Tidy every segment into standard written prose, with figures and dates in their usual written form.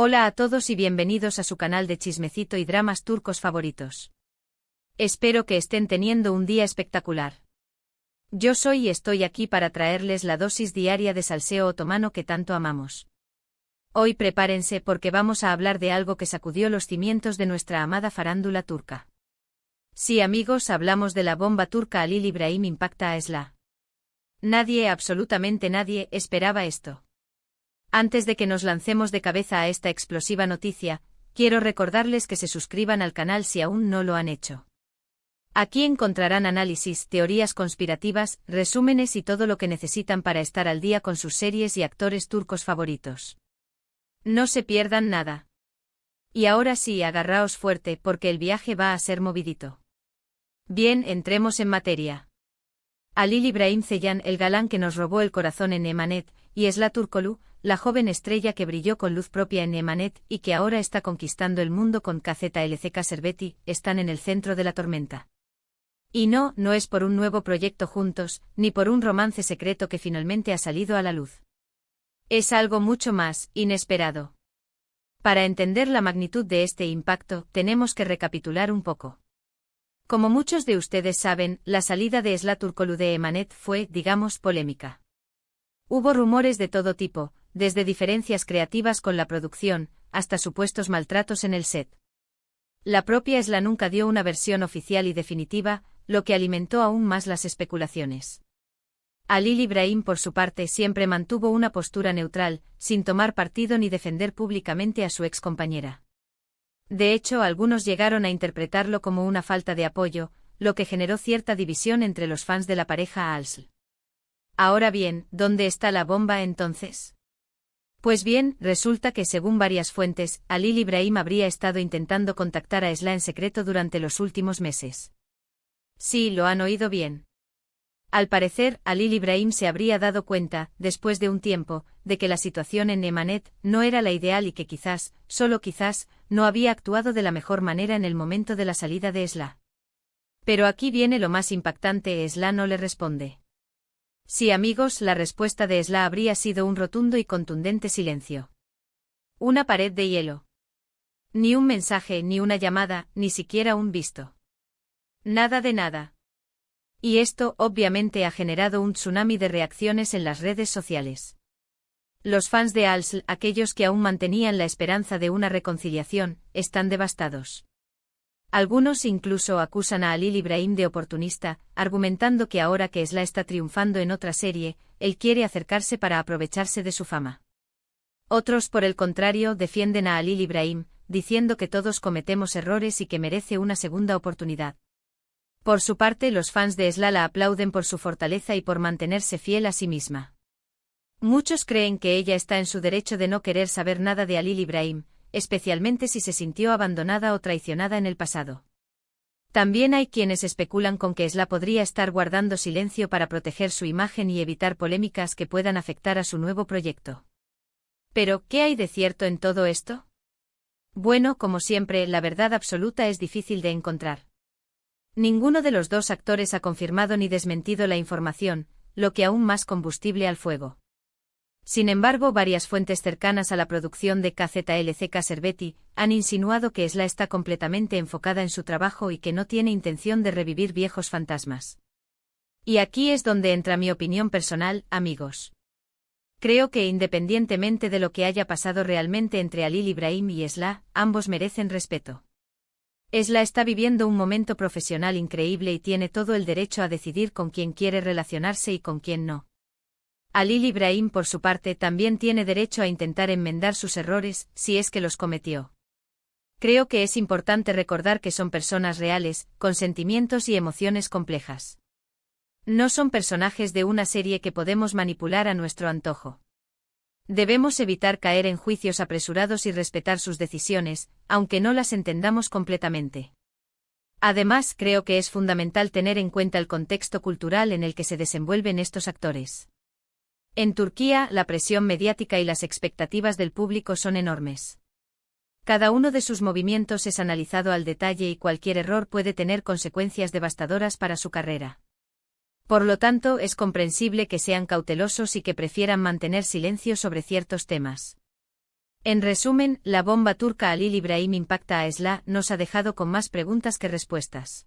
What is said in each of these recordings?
Hola a todos y bienvenidos a su canal de chismecito y dramas turcos favoritos. Espero que estén teniendo un día espectacular. Yo soy y estoy aquí para traerles la dosis diaria de salseo otomano que tanto amamos. Hoy prepárense porque vamos a hablar de algo que sacudió los cimientos de nuestra amada farándula turca. Sí, amigos, hablamos de la bomba turca Halil İbrahim impacta a Esla. Nadie, absolutamente nadie, esperaba esto. Antes de que nos lancemos de cabeza a esta explosiva noticia, quiero recordarles que se suscriban al canal si aún no lo han hecho. Aquí encontrarán análisis, teorías conspirativas, resúmenes y todo lo que necesitan para estar al día con sus series y actores turcos favoritos. No se pierdan nada. Y ahora sí, agarraos fuerte porque el viaje va a ser movidito. Bien, entremos en materia. Halil İbrahim Ceylan, el galán que nos robó el corazón en Emanet, y Esla Turkoglu, la joven estrella que brilló con luz propia en Emanet y que ahora está conquistando el mundo con KZLCK Şerbeti, están en el centro de la tormenta. Y no es por un nuevo proyecto juntos, ni por un romance secreto que finalmente ha salido a la luz. Es algo mucho más inesperado. Para entender la magnitud de este impacto, tenemos que recapitular un poco. Como muchos de ustedes saben, la salida de Esla Turkoglu de Emanet fue, digamos, polémica. Hubo rumores de todo tipo, desde diferencias creativas con la producción, hasta supuestos maltratos en el set. La propia Esla nunca dio una versión oficial y definitiva, lo que alimentó aún más las especulaciones. Halil İbrahim, por su parte, siempre mantuvo una postura neutral, sin tomar partido ni defender públicamente a su excompañera. De hecho, algunos llegaron a interpretarlo como una falta de apoyo, lo que generó cierta división entre los fans de la pareja Halil. Ahora bien, ¿dónde está la bomba entonces? Pues bien, resulta que según varias fuentes, Halil İbrahim habría estado intentando contactar a Esla en secreto durante los últimos meses. Sí, lo han oído bien. Al parecer, Halil İbrahim se habría dado cuenta, después de un tiempo, de que la situación en Emanet no era la ideal y que quizás, solo quizás, no había actuado de la mejor manera en el momento de la salida de Esla. Pero aquí viene lo más impactante: Esla no le responde. Sí, amigos, la respuesta de Esla habría sido un rotundo y contundente silencio. Una pared de hielo. Ni un mensaje, ni una llamada, ni siquiera un visto. Nada de nada. Y esto, obviamente, ha generado un tsunami de reacciones en las redes sociales. Los fans de Halil, aquellos que aún mantenían la esperanza de una reconciliación, están devastados. Algunos incluso acusan a Halil İbrahim de oportunista, argumentando que ahora que Esla está triunfando en otra serie, él quiere acercarse para aprovecharse de su fama. Otros, por el contrario, defienden a Halil İbrahim, diciendo que todos cometemos errores y que merece una segunda oportunidad. Por su parte, los fans de Esla la aplauden por su fortaleza y por mantenerse fiel a sí misma. Muchos creen que ella está en su derecho de no querer saber nada de Halil İbrahim, especialmente si se sintió abandonada o traicionada en el pasado. También hay quienes especulan con que Esla podría estar guardando silencio para proteger su imagen y evitar polémicas que puedan afectar a su nuevo proyecto. Pero, ¿qué hay de cierto en todo esto? Bueno, como siempre, la verdad absoluta es difícil de encontrar. Ninguno de los dos actores ha confirmado ni desmentido la información, lo que aún más combustible al fuego. Sin embargo, varias fuentes cercanas a la producción de KZLCK Şerbeti han insinuado que Esla está completamente enfocada en su trabajo y que no tiene intención de revivir viejos fantasmas. Y aquí es donde entra mi opinión personal, amigos. Creo que independientemente de lo que haya pasado realmente entre Halil İbrahim y Esla, ambos merecen respeto. Esla está viviendo un momento profesional increíble y tiene todo el derecho a decidir con quién quiere relacionarse y con quién no. Halil İbrahim, por su parte, también tiene derecho a intentar enmendar sus errores, si es que los cometió. Creo que es importante recordar que son personas reales, con sentimientos y emociones complejas. No son personajes de una serie que podemos manipular a nuestro antojo. Debemos evitar caer en juicios apresurados y respetar sus decisiones, aunque no las entendamos completamente. Además, creo que es fundamental tener en cuenta el contexto cultural en el que se desenvuelven estos actores. En Turquía, la presión mediática y las expectativas del público son enormes. Cada uno de sus movimientos es analizado al detalle y cualquier error puede tener consecuencias devastadoras para su carrera. Por lo tanto, es comprensible que sean cautelosos y que prefieran mantener silencio sobre ciertos temas. En resumen, la bomba turca Halil İbrahim impacta a Esla nos ha dejado con más preguntas que respuestas.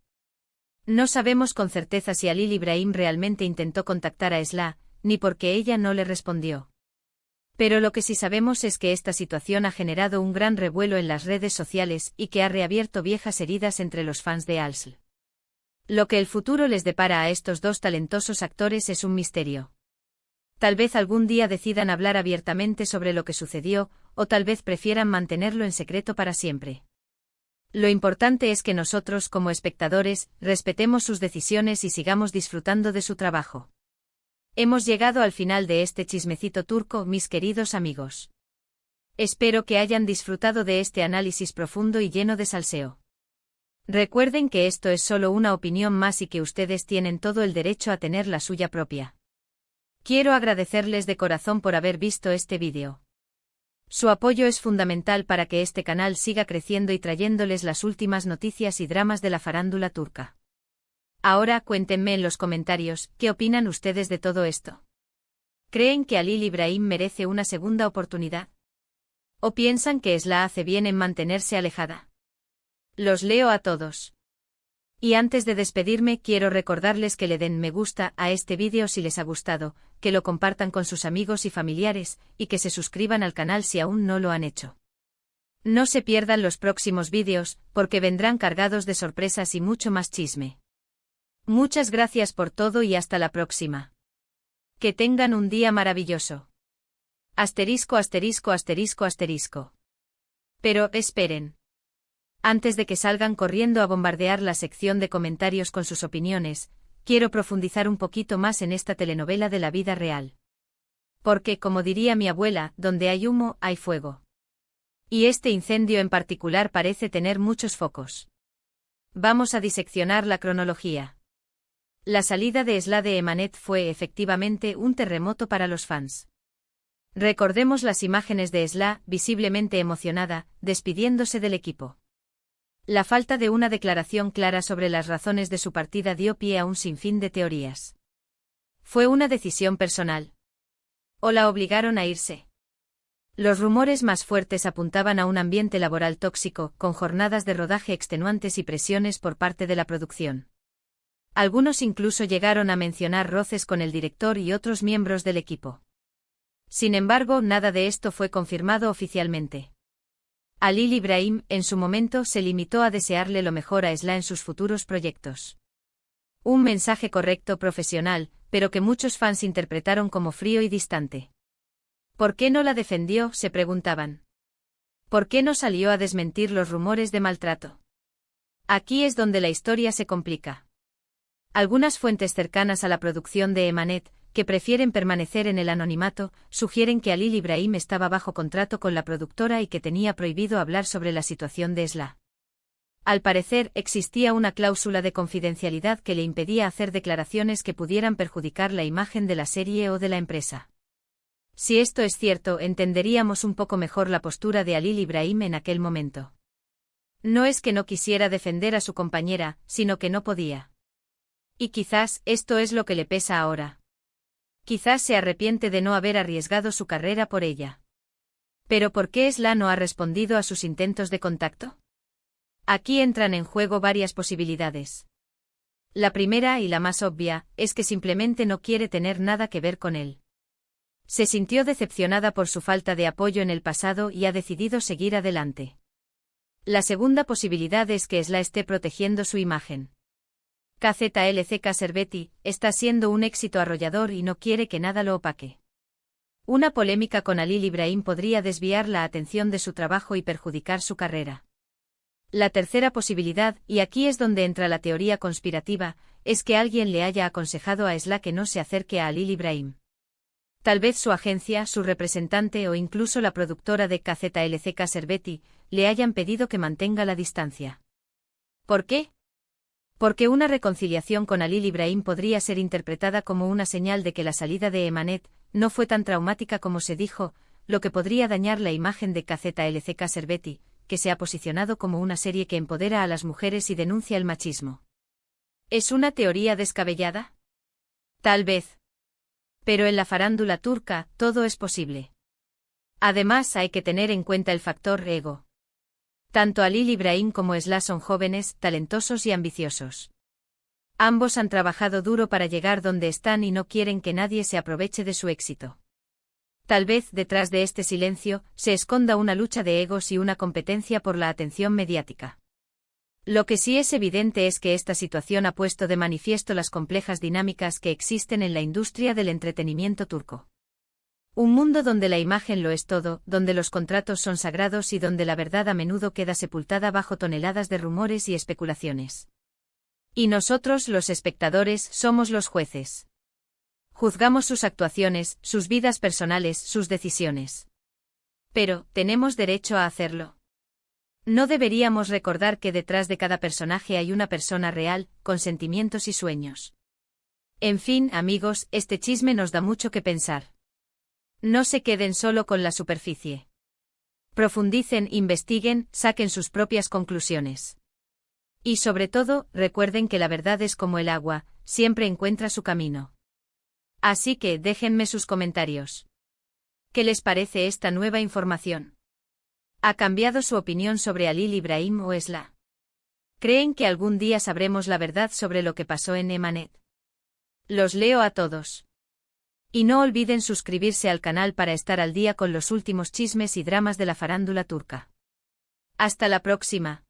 No sabemos con certeza si Halil İbrahim realmente intentó contactar a Esla, ni por qué ella no le respondió. Pero lo que sí sabemos es que esta situación ha generado un gran revuelo en las redes sociales y que ha reabierto viejas heridas entre los fans de Halil. Lo que el futuro les depara a estos dos talentosos actores es un misterio. Tal vez algún día decidan hablar abiertamente sobre lo que sucedió, o tal vez prefieran mantenerlo en secreto para siempre. Lo importante es que nosotros, como espectadores, respetemos sus decisiones y sigamos disfrutando de su trabajo. Hemos llegado al final de este chismecito turco, mis queridos amigos. Espero que hayan disfrutado de este análisis profundo y lleno de salseo. Recuerden que esto es solo una opinión más y que ustedes tienen todo el derecho a tener la suya propia. Quiero agradecerles de corazón por haber visto este vídeo. Su apoyo es fundamental para que este canal siga creciendo y trayéndoles las últimas noticias y dramas de la farándula turca. Ahora cuéntenme en los comentarios, ¿qué opinan ustedes de todo esto? ¿Creen que Halil İbrahim merece una segunda oportunidad? ¿O piensan que Esla hace bien en mantenerse alejada? Los leo a todos. Y antes de despedirme quiero recordarles que le den me gusta a este vídeo si les ha gustado, que lo compartan con sus amigos y familiares, y que se suscriban al canal si aún no lo han hecho. No se pierdan los próximos vídeos, porque vendrán cargados de sorpresas y mucho más chisme. Muchas gracias por todo y hasta la próxima. Que tengan un día maravilloso. Asterisco asterisco asterisco asterisco. Pero, esperen. Antes de que salgan corriendo a bombardear la sección de comentarios con sus opiniones, quiero profundizar un poquito más en esta telenovela de la vida real. Porque, como diría mi abuela, donde hay humo, hay fuego. Y este incendio en particular parece tener muchos focos. Vamos a diseccionar la cronología. La salida de Esla de Emanet fue efectivamente un terremoto para los fans. Recordemos las imágenes de Esla, visiblemente emocionada, despidiéndose del equipo. La falta de una declaración clara sobre las razones de su partida dio pie a un sinfín de teorías. ¿Fue una decisión personal? ¿O la obligaron a irse? Los rumores más fuertes apuntaban a un ambiente laboral tóxico, con jornadas de rodaje extenuantes y presiones por parte de la producción. Algunos incluso llegaron a mencionar roces con el director y otros miembros del equipo. Sin embargo, nada de esto fue confirmado oficialmente. Halil İbrahim, en su momento, se limitó a desearle lo mejor a Esla en sus futuros proyectos. Un mensaje correcto, profesional, pero que muchos fans interpretaron como frío y distante. ¿Por qué no la defendió?, se preguntaban. ¿Por qué no salió a desmentir los rumores de maltrato? Aquí es donde la historia se complica. Algunas fuentes cercanas a la producción de Emanet, que prefieren permanecer en el anonimato, sugieren que Halil İbrahim estaba bajo contrato con la productora y que tenía prohibido hablar sobre la situación de Esla. Al parecer, existía una cláusula de confidencialidad que le impedía hacer declaraciones que pudieran perjudicar la imagen de la serie o de la empresa. Si esto es cierto, entenderíamos un poco mejor la postura de Halil İbrahim en aquel momento. No es que no quisiera defender a su compañera, sino que no podía. Y quizás esto es lo que le pesa ahora. Quizás se arrepiente de no haber arriesgado su carrera por ella. ¿Pero por qué Esla no ha respondido a sus intentos de contacto? Aquí entran en juego varias posibilidades. La primera, y la más obvia, es que simplemente no quiere tener nada que ver con él. Se sintió decepcionada por su falta de apoyo en el pasado y ha decidido seguir adelante. La segunda posibilidad es que Esla esté protegiendo su imagen. KZLCK Servetti está siendo un éxito arrollador y no quiere que nada lo opaque. Una polémica con Halil İbrahim podría desviar la atención de su trabajo y perjudicar su carrera. La tercera posibilidad, y aquí es donde entra la teoría conspirativa, es que alguien le haya aconsejado a Esla que no se acerque a Halil İbrahim. Tal vez su agencia, su representante o incluso la productora de KZLCK Servetti le hayan pedido que mantenga la distancia. ¿Por qué? Porque una reconciliación con Halil İbrahim podría ser interpretada como una señal de que la salida de Emanet no fue tan traumática como se dijo, lo que podría dañar la imagen de KZLCK Servetti, que se ha posicionado como una serie que empodera a las mujeres y denuncia el machismo. ¿Es una teoría descabellada? Tal vez. Pero en la farándula turca, todo es posible. Además, hay que tener en cuenta el factor ego. Tanto Halil Ibrahim como Esla son jóvenes, talentosos y ambiciosos. Ambos han trabajado duro para llegar donde están y no quieren que nadie se aproveche de su éxito. Tal vez detrás de este silencio se esconda una lucha de egos y una competencia por la atención mediática. Lo que sí es evidente es que esta situación ha puesto de manifiesto las complejas dinámicas que existen en la industria del entretenimiento turco. Un mundo donde la imagen lo es todo, donde los contratos son sagrados y donde la verdad a menudo queda sepultada bajo toneladas de rumores y especulaciones. Y nosotros, los espectadores, somos los jueces. Juzgamos sus actuaciones, sus vidas personales, sus decisiones. Pero, ¿tenemos derecho a hacerlo? ¿No deberíamos recordar que detrás de cada personaje hay una persona real, con sentimientos y sueños? En fin, amigos, este chisme nos da mucho que pensar. No se queden solo con la superficie. Profundicen, investiguen, saquen sus propias conclusiones. Y sobre todo, recuerden que la verdad es como el agua, siempre encuentra su camino. Así que déjenme sus comentarios. ¿Qué les parece esta nueva información? ¿Ha cambiado su opinión sobre Halil Ibrahim o Esla? ¿Creen que algún día sabremos la verdad sobre lo que pasó en Emanet? Los leo a todos. Y no olviden suscribirse al canal para estar al día con los últimos chismes y dramas de la farándula turca. Hasta la próxima.